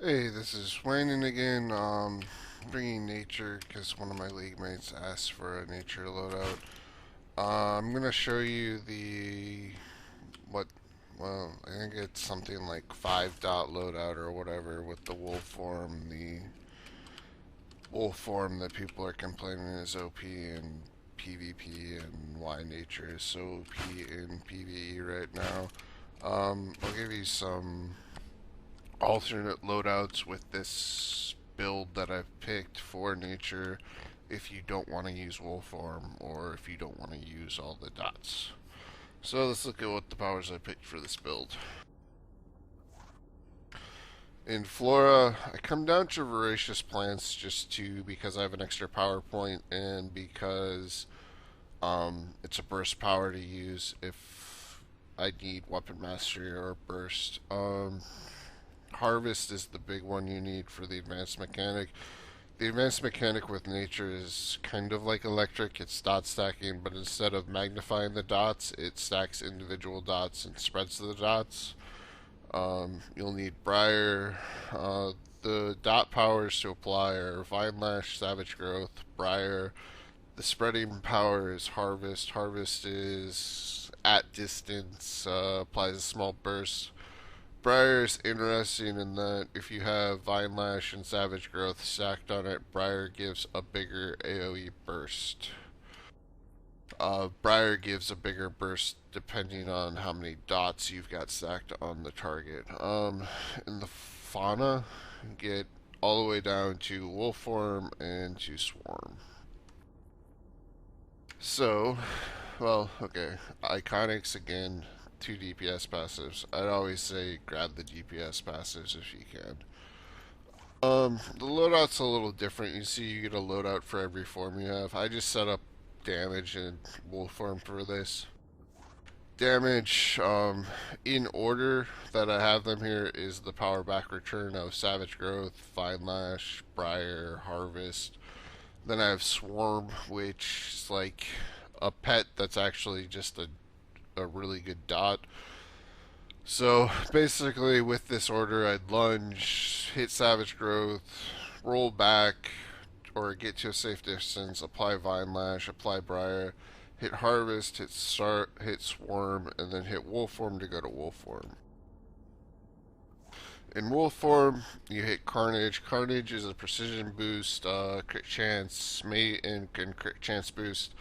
Hey, this is Wayne again. Bringing nature because one of my league mates asked for a nature loadout. I'm gonna show you the what. Well, I think it's something like 5 dot loadout or whatever with the wolf form. The wolf form that people are complaining is OP in PvP and why nature is so OP in PvE right now. I'll give you some alternate loadouts with this build that I've picked for nature if you don't want to use wolf form or if you don't want to use all the dots. So let's look at what the powers I picked for this build. In Flora, I come down to voracious plants just because I have an extra power point and because it's a burst power to use if I need weapon mastery or burst. Harvest is the big one you need for the advanced mechanic. The advanced mechanic with nature is kind of like electric. It's dot stacking, but instead of magnifying the dots, it stacks individual dots and spreads the dots. You'll need Briar. The dot powers to apply are Vine Lash, Savage Growth, Briar. The spreading power is Harvest. Harvest is at distance, applies a small burst. Briar's interesting in that if you have Vine Lash and Savage Growth stacked on it, Briar gives a bigger AoE burst. Briar gives a bigger burst depending on how many dots you've got stacked on the target. In the fauna, get all the way down to wolf form and to swarm. So, well, okay. Iconics again, 2 DPS passives. I'd always say grab the DPS passives if you can. The loadout's a little different. You see, you get a loadout for every form you have. I just set up damage and wolf form for this. Damage, in order that I have them here is the power back return of Savage Growth, Vine Lash, Briar, Harvest. Then I have Swarm, which is like a pet that's actually just a really good dot. So basically, with this order, I'd lunge, hit Savage Growth, roll back, or get to a safe distance, apply Vine Lash, apply Briar, hit Harvest, hit Start, hit Swarm, and then hit Wolf Form to go to Wolf Form. In Wolf Form, you hit Carnage. Carnage is a precision boost, crit chance, mate, and crit chance boost.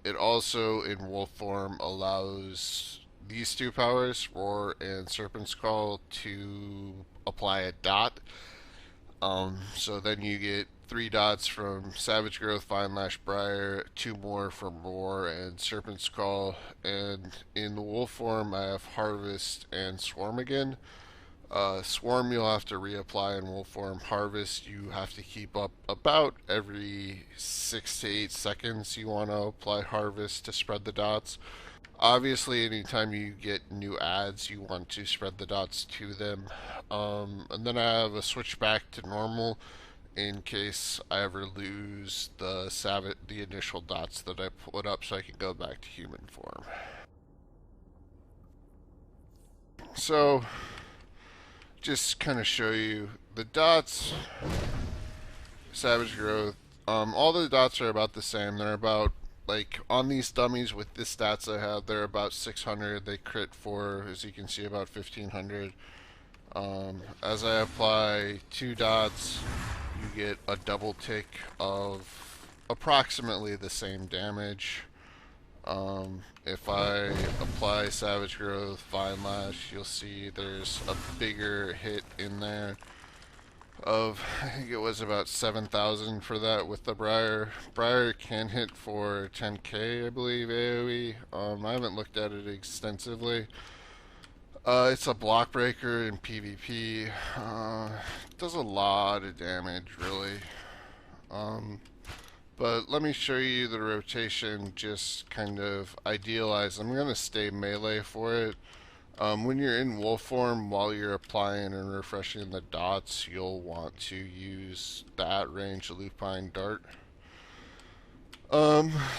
It also, in Wolf Form, allows these 2 powers, Roar and Serpent's Call, to apply a dot. So then you get 3 dots from Savage Growth, Vine Lash, Briar, 2 more from Roar and Serpent's Call, and in the Wolf Form I have Harvest and Swarm again. Swarm you'll have to reapply in wolf form. Harvest you have to keep up about every 6 to 8 seconds. You want to apply Harvest to spread the dots. Obviously, anytime you get new ads, you want to spread the dots to them. And then I have a switch back to normal in case I ever lose the initial dots that I put up, so I can go back to human form. So just kind of show you the dots, Savage Growth. All the dots are about the same. They're about, like, on these dummies with the stats I have, they're about 600. They crit for, as you can see, about 1500. As I apply 2 dots, you get a double tick of approximately the same damage. If I apply Savage Growth, Vine Lash, you'll see there's a bigger hit in there of, I think it was about 7,000 for that with the Briar. Briar can hit for 10k, I believe, AoE. I haven't looked at it extensively. It's a block breaker in PvP. Does a lot of damage, really. But let me show you the rotation, just kind of idealized. I'm going to stay melee for it. When you're in wolf form, while you're applying and refreshing the dots, you'll want to use that range lupine dart.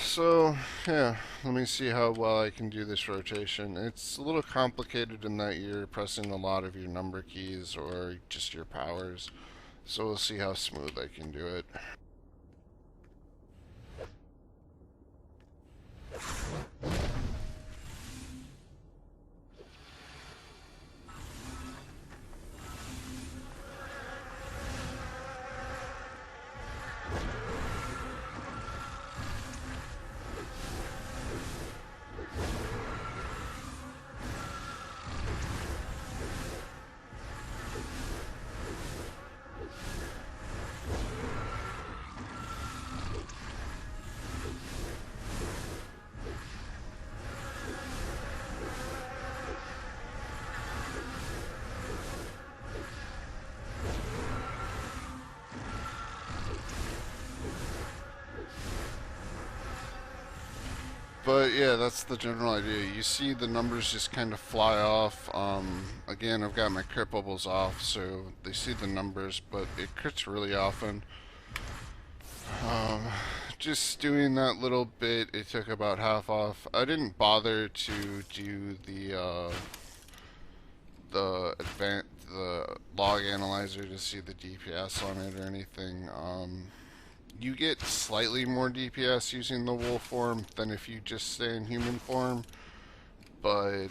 So, yeah, let me see how well I can do this rotation. It's a little complicated in that you're pressing a lot of your number keys or just your powers. So we'll see how smooth I can do it. But yeah, that's the general idea. You see the numbers just kind of fly off. Again, I've got my crit bubbles off, so they see the numbers, but it crits really often. Um, just doing that little bit, it took about half off. I didn't bother to do the log analyzer to see the DPS on it or anything. You get slightly more DPS using the wolf form than if you just stay in human form, but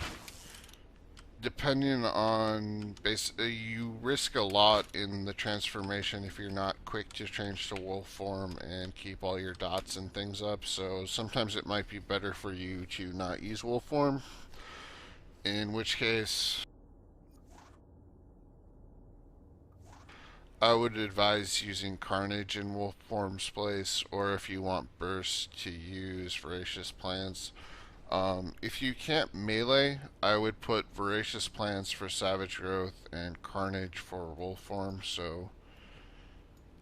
depending on you risk a lot in the transformation if you're not quick to change to wolf form and keep all your dots and things up. So sometimes it might be better for you to not use wolf form, in which case I would advise using Carnage in Wolf Form's place, or if you want Burst, to use Voracious Plants. If you can't melee, I would put Voracious Plants for Savage Growth and Carnage for Wolf Form. So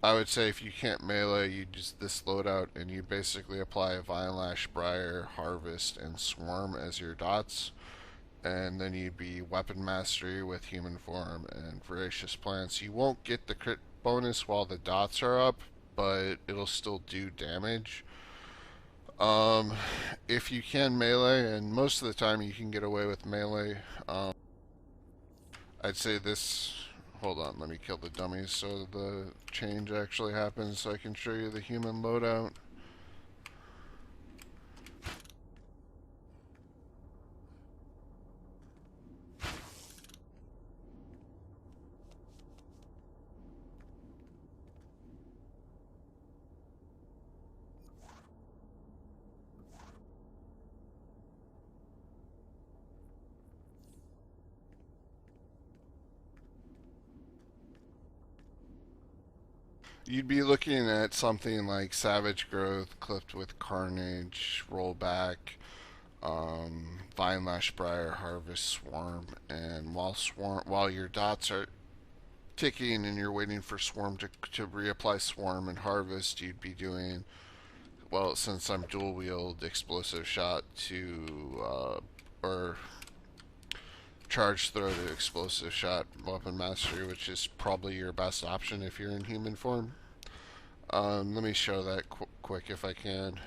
I would say if you can't melee, you just this loadout and you basically apply a Vine Lash, Briar, Harvest, and Swarm as your dots. And then you'd be Weapon Mastery with Human Form and Voracious Plants. You won't get the crit bonus while the dots are up, but it'll still do damage. Um, if you can melee, and most of the time you can get away with melee, I'd say this. Hold on, let me kill the dummies so the change actually happens so I can show you the human loadout. You'd be looking at something like Savage Growth clipped with Carnage, Rollback, Vine Lash, Briar, Harvest, Swarm, and while your dots are ticking and you're waiting for Swarm to reapply Swarm and Harvest, you'd be doing, well, since I'm dual wield, Explosive Shot to or Charge Throw to Explosive Shot, Weapon Mastery, which is probably your best option if you're in human form. Let me show that quick if I can.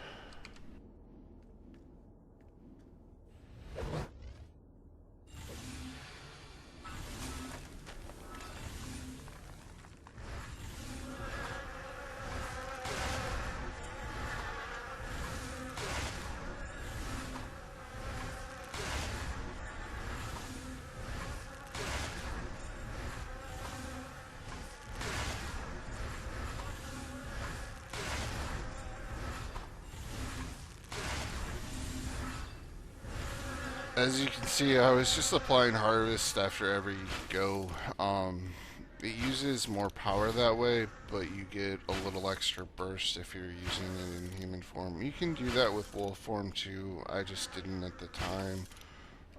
As you can see, I was just applying Harvest after every go. It uses more power that way, but you get a little extra burst if you're using it in human form. You can do that with wolf form too. I just didn't at the time.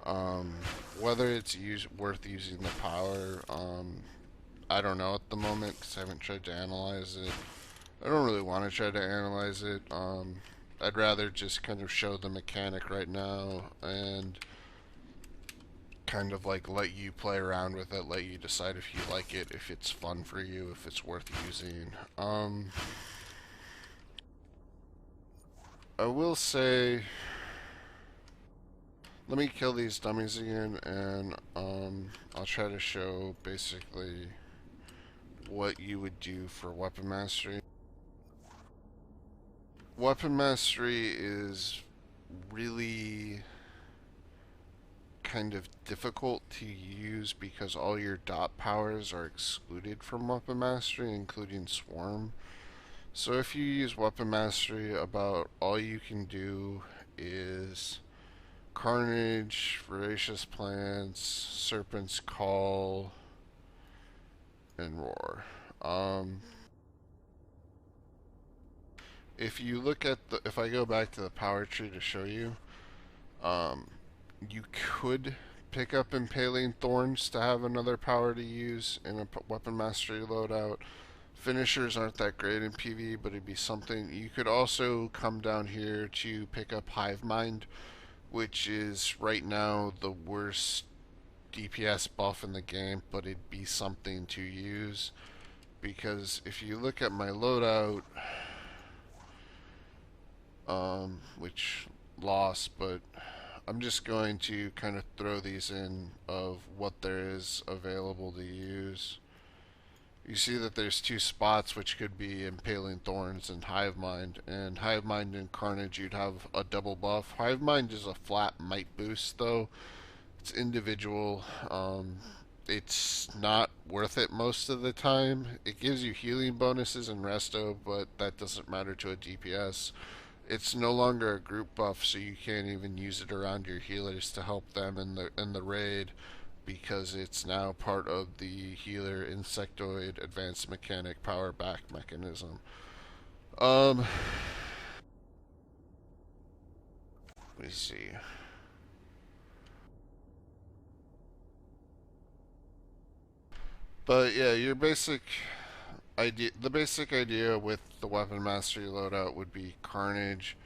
Um, whether it's worth using the power, I don't know at the moment because I haven't tried to analyze it. I don't really want to try to analyze it. I'd rather just kind of show the mechanic right now and kind of like let you play around with it, let you decide if you like it, if it's fun for you, if it's worth using. I will say, let me kill these dummies again, and I'll try to show basically what you would do for weapon mastery. Weapon mastery is really kind of difficult to use because all your dot powers are excluded from weapon mastery, including swarm. So if you use weapon mastery, about all you can do is carnage, voracious plants, serpent's call, and roar. If you look at the, if I go back to the power tree to show you, um, you could pick up impaling thorns to have another power to use in a weapon mastery loadout. Finishers aren't that great in PvE, but it'd be something. You could also come down here to pick up hive mind, which is right now the worst DPS buff in the game, but it'd be something to use. Because if you look at my loadout, which lost, but I'm just going to kind of throw these in of what there is available to use. You see that there's two spots which could be Impaling Thorns and Hive Mind. And Hive Mind and Carnage, you'd have a double buff. Hive Mind is a flat might boost though. It's individual. It's not worth it most of the time. It gives you healing bonuses in resto, but that doesn't matter to a DPS. It's no longer a group buff, so you can't even use it around your healers to help them in the raid, because it's now part of the healer insectoid advanced mechanic power back mechanism. Let me see. But yeah, your basic idea, the basic idea with the weapon mastery loadout would be carnage.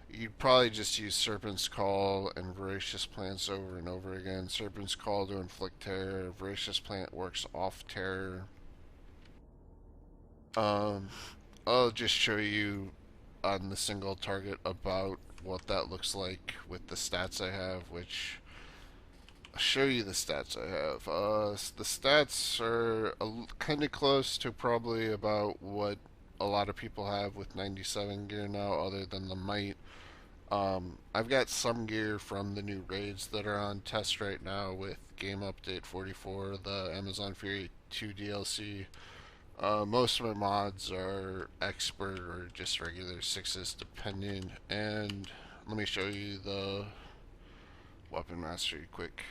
You'd probably just use Serpent's Call and Voracious Plants over and over again. Serpent's Call to inflict terror. Voracious Plant works off terror. Um, I'll just show you on the single target about what that looks like with the stats I have, which I'll show you the stats I have. The stats are kind of close to probably about what a lot of people have with 97 gear now, other than the might. I've got some gear from the new raids that are on test right now with Game Update 44, the Amazon Fury 2 DLC. Most of my mods are expert or just regular 6s depending. And let me show you the weapon mastery quick.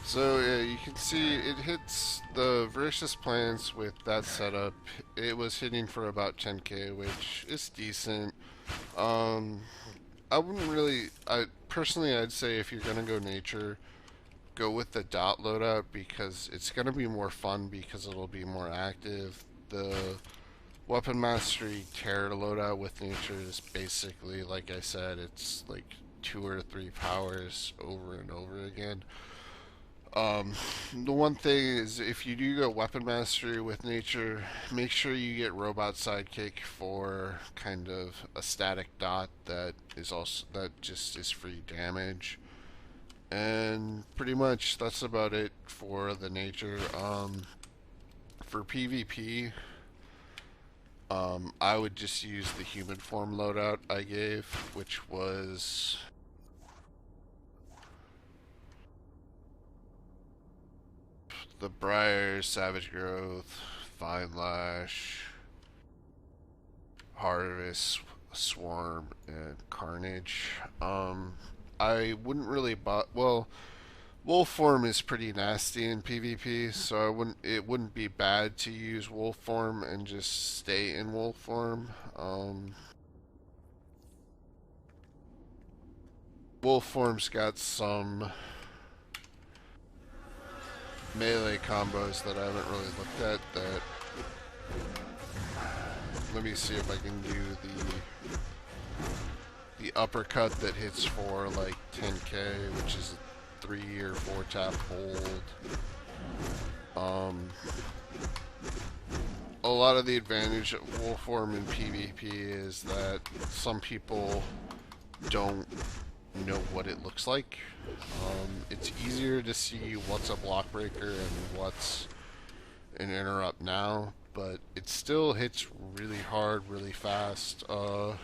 So yeah, you can see it hits the Voracious Plants with that setup. It was hitting for about 10k, which is decent. I wouldn't really, personally I'd say if you're gonna go nature, go with the dot loadout because it's gonna be more fun because it'll be more active. The weapon mastery terror loadout with nature is basically, like I said, it's like 2 or 3 powers over and over again. The one thing is, if you do go weapon mastery with nature, make sure you get robot sidekick for kind of a static dot that is also, that just is free damage. And pretty much that's about it for the nature. For PvP, I would just use the human form loadout I gave, which was the Briar, Savage Growth, Fine Lash, Harvest, Swarm, and Carnage. I wouldn't really well, Wolf form is pretty nasty in PvP, so it wouldn't be bad to use wolf form and just stay in wolf form. Wolf form's got some melee combos that I haven't really looked at that. Let me see if I can do the uppercut that hits for like 10k, which is a 3 or 4 tap hold. A lot of the advantage of wolf form in PvP is that some people don't know what it looks like. It's easier to see what's a block breaker and what's an interrupt now, but it still hits really hard, really fast. The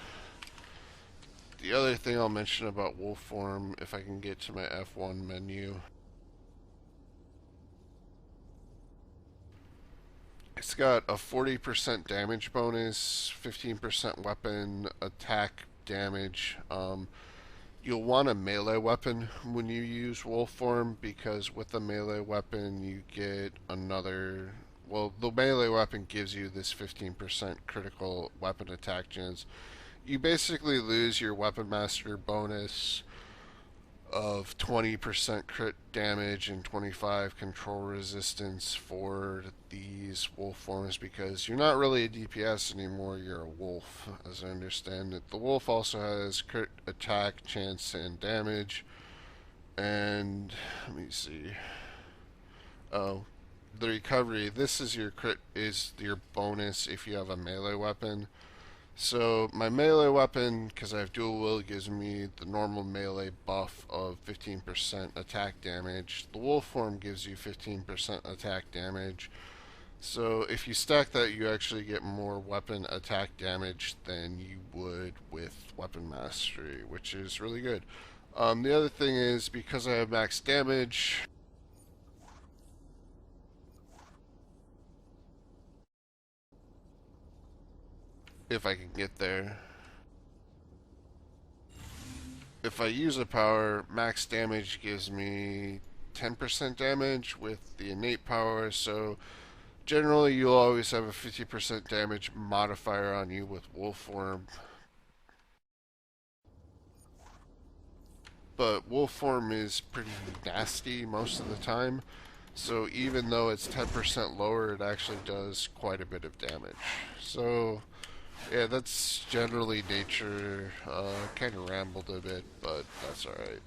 other thing I'll mention about wolf form, if I can get to my F1 menu, it's got a 40% damage bonus, 15% weapon attack damage. You'll want a melee weapon when you use wolf form, because with a melee weapon you get another. Well, the melee weapon gives you this 15% critical weapon attack chance. You basically lose your weapon master bonus of 20% crit damage and 25 control resistance for these wolf forms, because you're not really a DPS anymore, you're a wolf, as I understand it. The wolf also has crit attack chance and damage, and let me see. Oh, the recovery. This is your crit, is your bonus if you have a melee weapon. So my melee weapon, because I have dual will, gives me the normal melee buff of 15% attack damage. The wolf form gives you 15% attack damage. So if you stack that, you actually get more weapon attack damage than you would with weapon mastery, which is really good. The other thing is, because I have max damage, if I can get there, if I use a power, max damage gives me 10% damage with the innate power, so generally you'll always have a 50% damage modifier on you with wolf form. But wolf form is pretty nasty most of the time, so even though it's 10% lower, it actually does quite a bit of damage. So yeah, that's generally nature. Kind of rambled a bit, but that's alright.